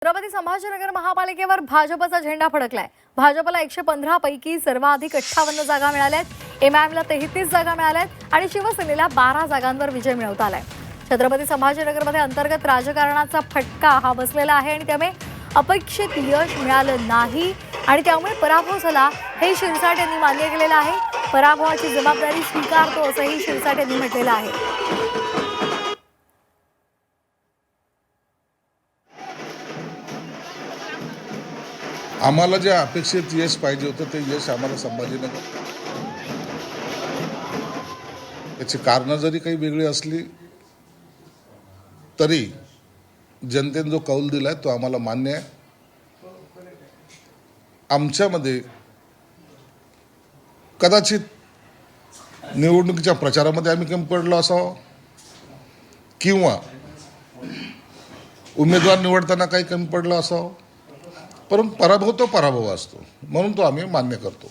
छत्रपती संभाजीनगर महापालिकेवर भाजपचा झेंडा फडकलाय। भाजपला 115 पैकी सर्वाधिक 58 जागा मिळाल्यात। एमआयएमला 33 जागा मिळाल्यात आणि शिवसेनेला 12 जागांवर विजय मिळवता आलाय। छत्रपती संभाजीनगरमध्ये अंतर्गत राजकारणाचा फटका हा बसलेला आहे आणि त्यामुळे अपेक्षित यश मिळालं नाही आणि त्यामुळे पराभव झाला हे शिरसाट यांनी मान्य केलेलं आहे। पराभवाची जबाबदारी स्वीकारतो असंही शिरसाट यांनी म्हटलेलं आहे। आम्हाला जे अपेक्षित यश पाहिजे होतं ते यश आम्हाला संभाजीनगर याची कारणं जरी काही वेगळी असली तरी जनतेने जो कौल दिलाय तो आम्हाला मान्य आहे। आमच्यामध्ये कदाचित निवडणुकीच्या प्रचारामध्ये आम्ही कमी पडलो असावं किंवा उमेदवार निवडताना काही कमी पडलं असावं, परंतु पराभव तो पराभव असतो, म्हणून तो आम्ही मान्य करतो।